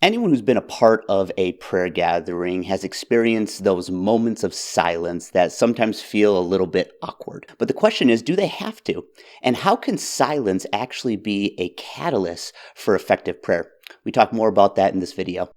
Anyone who's been a part of a prayer gathering has experienced those moments of silence that sometimes feel a little bit awkward. But the question is, do they have to? And how can silence actually be a catalyst for effective prayer? We talk more about that in this video.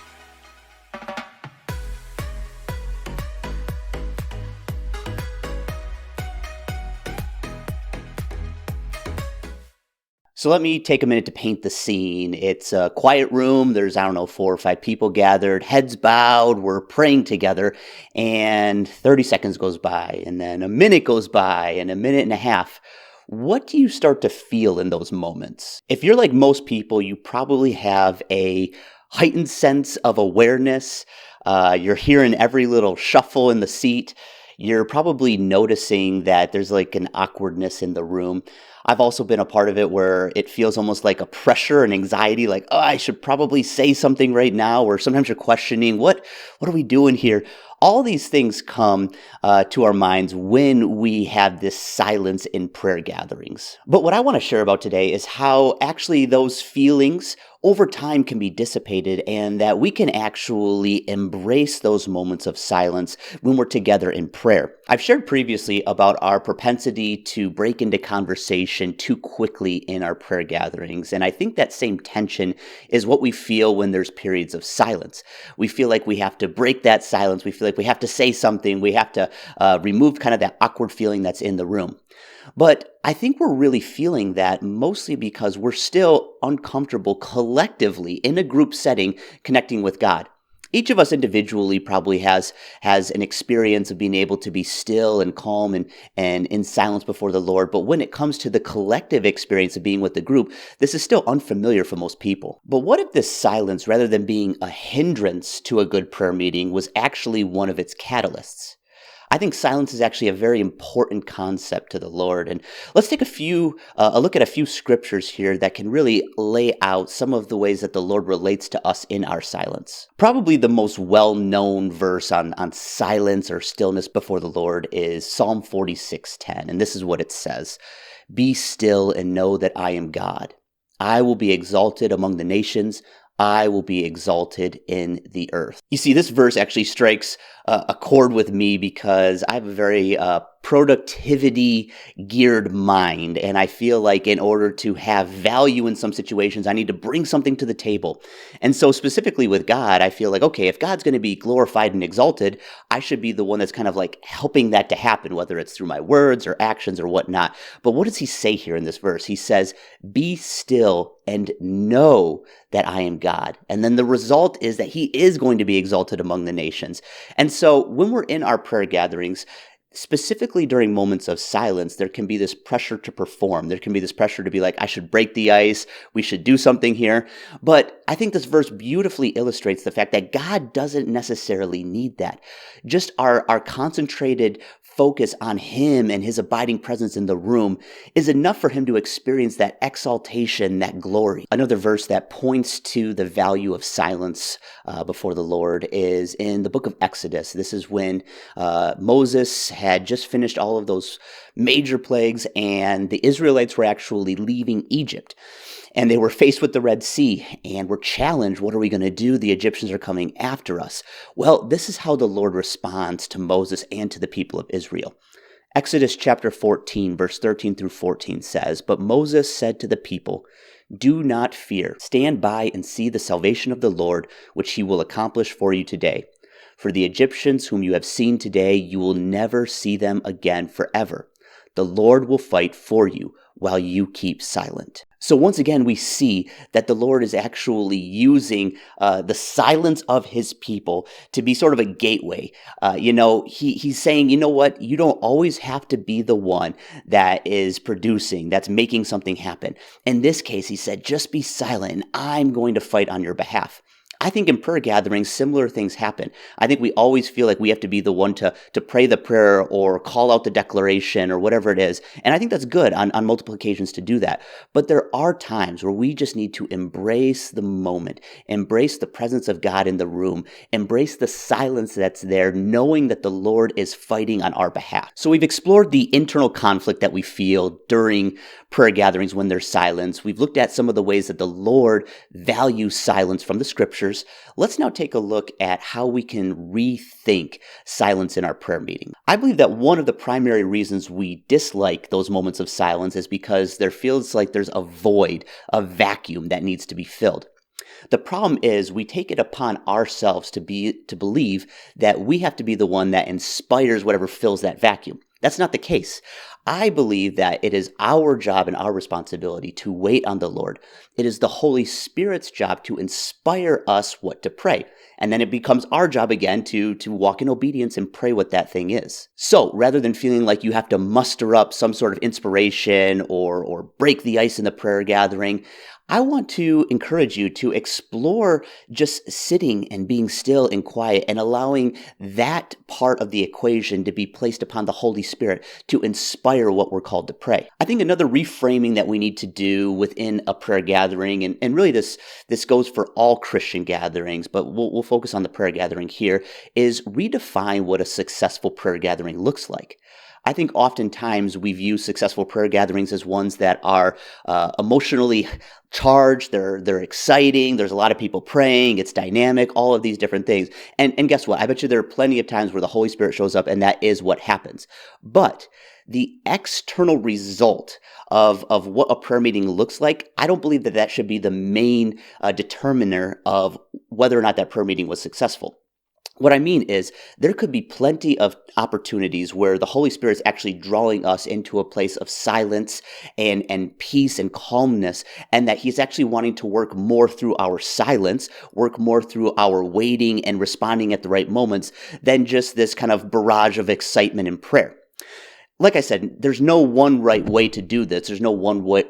So let me take a minute to paint the scene. It's a quiet room. There's, 4 or 5 people gathered, heads bowed. We're praying together. And 30 seconds goes by, and then a minute goes by, and a minute and a half. What do you start to feel in those moments? If you're like most people, you probably have a heightened sense of awareness. You're hearing every little shuffle in the seat. You're probably noticing that there's like an awkwardness in the room. I've also been a part of it where it feels almost like a pressure and anxiety, like, oh, I should probably say something right now, or sometimes you're questioning, what are we doing here? All these things come to our minds when we have this silence in prayer gatherings. But what I want to share about today is how actually those feelings over time can be dissipated and that we can actually embrace those moments of silence when we're together in prayer. I've shared previously about our propensity to break into conversation too quickly in our prayer gatherings, and I think that same tension is what we feel when there's periods of silence. We feel like we have to break that silence. We feel like we have to say something. We have to remove kind of that awkward feeling that's in the room. But I think we're really feeling that mostly because we're still uncomfortable collectively in a group setting connecting with God. Each of us individually probably has an experience of being able to be still and calm and in silence before the Lord. But when it comes to the collective experience of being with the group, this is still unfamiliar for most people. But what if this silence, rather than being a hindrance to a good prayer meeting, was actually one of its catalysts? I think silence is actually a very important concept to the Lord. And let's take a look at a few scriptures here that can really lay out some of the ways that the Lord relates to us in our silence. Probably the most well-known verse on silence or stillness before the Lord is Psalm 46:10. And this is what it says: "Be still and know that I am God. I will be exalted among the nations. I will be exalted in the earth." You see, this verse actually strikes a chord with me because I have a very productivity geared mind. And I feel like in order to have value in some situations, I need to bring something to the table. And so specifically with God, I feel like, okay, if God's going to be glorified and exalted, I should be the one that's kind of like helping that to happen, whether it's through my words or actions or whatnot. But what does he say here in this verse? He says, "Be still and know that I am God." And then the result is that he is going to be exalted among the nations. And so when we're in our prayer gatherings, specifically during moments of silence, there can be this pressure to perform. There can be this pressure to be like, I should break the ice. We should do something here. But I think this verse beautifully illustrates the fact that God doesn't necessarily need that. Just our concentrated focus on him and his abiding presence in the room is enough for him to experience that exaltation, that glory. Another verse that points to the value of silence before the Lord is in the book of Exodus. This is when Moses had just finished all of those major plagues, and the Israelites were actually leaving Egypt. And they were faced with the Red Sea and were challenged. What are we going to do? The Egyptians are coming after us. Well, this is how the Lord responds to Moses and to the people of Israel. Exodus chapter 14, verse 13 through 14 says, "But Moses said to the people, 'Do not fear. Stand by and see the salvation of the Lord, which he will accomplish for you today. For the Egyptians whom you have seen today, you will never see them again forever. The Lord will fight for you while you keep silent.'" So once again, we see that the Lord is actually using the silence of his people to be sort of a gateway. He's saying, you know what? You don't always have to be the one that is producing, that's making something happen. In this case, he said, just be silent and I'm going to fight on your behalf. I think in prayer gatherings, similar things happen. I think we always feel like we have to be the one to pray the prayer or call out the declaration or whatever it is. And I think that's good on multiple occasions to do that. But there are times where we just need to embrace the moment, embrace the presence of God in the room, embrace the silence that's there, knowing that the Lord is fighting on our behalf. So we've explored the internal conflict that we feel during prayer gatherings when there's silence. We've looked at some of the ways that the Lord values silence from the scriptures. others, let's now take a look at how we can rethink silence in our prayer meeting. I believe that one of the primary reasons we dislike those moments of silence is because there feels like there's a void, a vacuum that needs to be filled. The problem is we take it upon ourselves to believe that we have to be the one that inspires whatever fills that vacuum. That's not the case. I believe that it is our job and our responsibility to wait on the Lord. It is the Holy Spirit's job to inspire us what to pray. And then it becomes our job again to walk in obedience and pray what that thing is. So rather than feeling like you have to muster up some sort of inspiration or break the ice in the prayer gathering, I want to encourage you to explore just sitting and being still and quiet and allowing that part of the equation to be placed upon the Holy Spirit to inspire what we're called to pray. I think another reframing that we need to do within a prayer gathering, and really this goes for all Christian gatherings, but we'll focus on the prayer gathering here, is redefine what a successful prayer gathering looks like. I think oftentimes we view successful prayer gatherings as ones that are emotionally charged, they're exciting, there's a lot of people praying, it's dynamic, all of these different things. And guess what? I bet you there are plenty of times where the Holy Spirit shows up and that is what happens. But the external result of what a prayer meeting looks like, I don't believe that should be the main determiner of whether or not that prayer meeting was successful. What I mean is there could be plenty of opportunities where the Holy Spirit is actually drawing us into a place of silence and peace and calmness, and that He's actually wanting to work more through our silence, work more through our waiting and responding at the right moments than just this kind of barrage of excitement and prayer. Like I said, there's no one right way to do this. There's no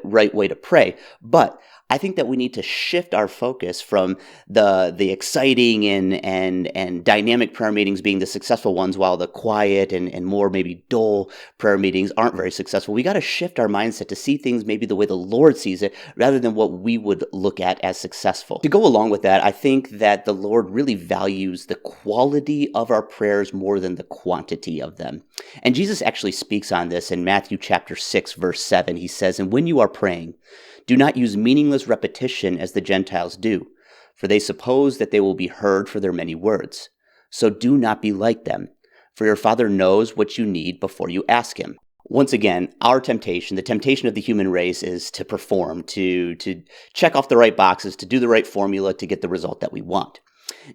right way to pray, but I think that we need to shift our focus from the exciting and dynamic prayer meetings being the successful ones, while the quiet and more maybe dull prayer meetings aren't very successful. We got to shift our mindset to see things maybe the way the Lord sees it rather than what we would look at as successful. To go along with that, I think that the Lord really values the quality of our prayers more than the quantity of them. And Jesus actually speaks on this in Matthew chapter 6, verse 7. He says, "And when you are praying, do not use meaningless repetition as the Gentiles do, for they suppose that they will be heard for their many words. So do not be like them, for your Father knows what you need before you ask Him." Once again, our temptation, the temptation of the human race, is to perform, to check off the right boxes, to do the right formula to get the result that we want.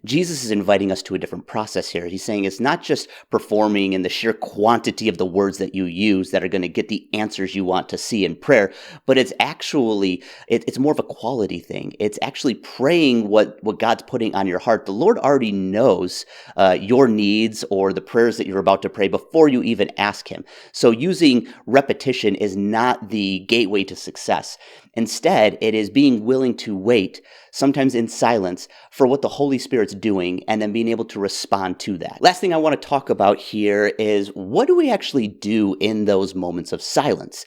Jesus is inviting us to a different process here. He's saying it's not just performing in the sheer quantity of the words that you use that are going to get the answers you want to see in prayer, but it's actually, it's more of a quality thing. It's actually praying what God's putting on your heart. The Lord already knows your needs or the prayers that you're about to pray before you even ask Him. So using repetition is not the gateway to success. Instead, it is being willing to wait, sometimes in silence, for what the Holy Spirit's doing and then being able to respond to that. Last thing I want to talk about here is, what do we actually do in those moments of silence?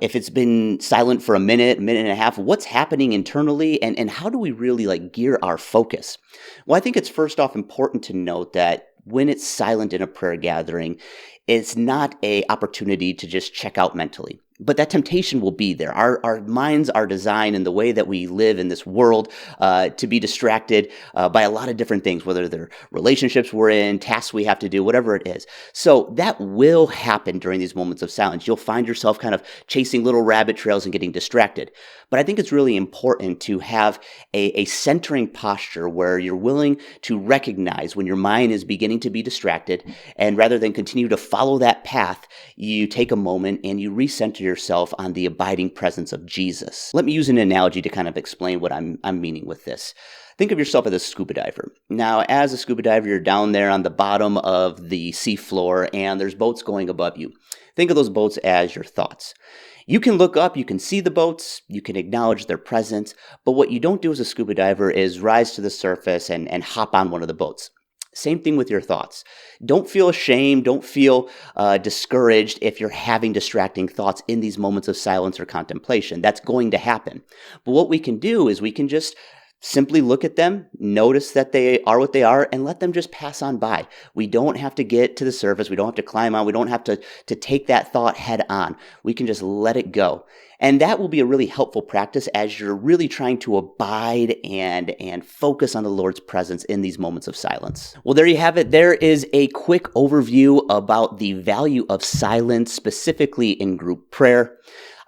If it's been silent for a minute and a half, what's happening internally, and how do we really gear our focus? Well, I think it's first off important to note that when it's silent in a prayer gathering, it's not an opportunity to just check out mentally. But that temptation will be there. Our minds are designed in the way that we live in this world to be distracted by a lot of different things, whether they're relationships we're in, tasks we have to do, whatever it is. So that will happen during these moments of silence. You'll find yourself kind of chasing little rabbit trails and getting distracted. But I think it's really important to have a centering posture where you're willing to recognize when your mind is beginning to be distracted, and rather than continue to follow that path, you take a moment and you recenter yourself on the abiding presence of Jesus. Let me use an analogy to kind of explain what I'm meaning with this. Think of yourself as a scuba diver. Now, as a scuba diver, you're down there on the bottom of the seafloor and there's boats going above you. Think of those boats as your thoughts. You can look up, you can see the boats, you can acknowledge their presence, but what you don't do as a scuba diver is rise to the surface and hop on one of the boats. Same thing with your thoughts. Don't feel ashamed, don't feel discouraged if you're having distracting thoughts in these moments of silence or contemplation. That's going to happen. But what we can do is we can just Simply look at them, notice that they are what they are, and let them just pass on by. We don't have to get to the surface. We don't have to climb on. We don't have to take that thought head on. We can just let it go. And that will be a really helpful practice as you're really trying to abide and focus on the Lord's presence in these moments of silence. Well, there you have it. There is a quick overview about the value of silence, specifically in group prayer.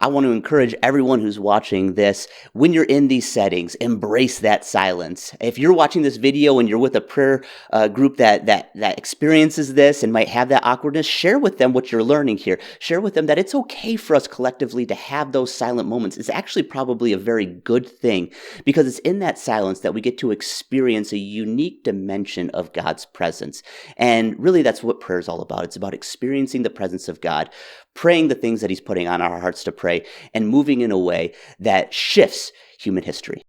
I want to encourage everyone who's watching this, when you're in these settings, embrace that silence. If you're watching this video and you're with a prayer group that experiences this and might have that awkwardness, share with them what you're learning here. Share with them that it's okay for us collectively to have those silent moments. It's actually probably a very good thing, because it's in that silence that we get to experience a unique dimension of God's presence. And really, that's what prayer is all about. It's about experiencing the presence of God, praying the things that He's putting on our hearts to pray, and moving in a way that shifts human history.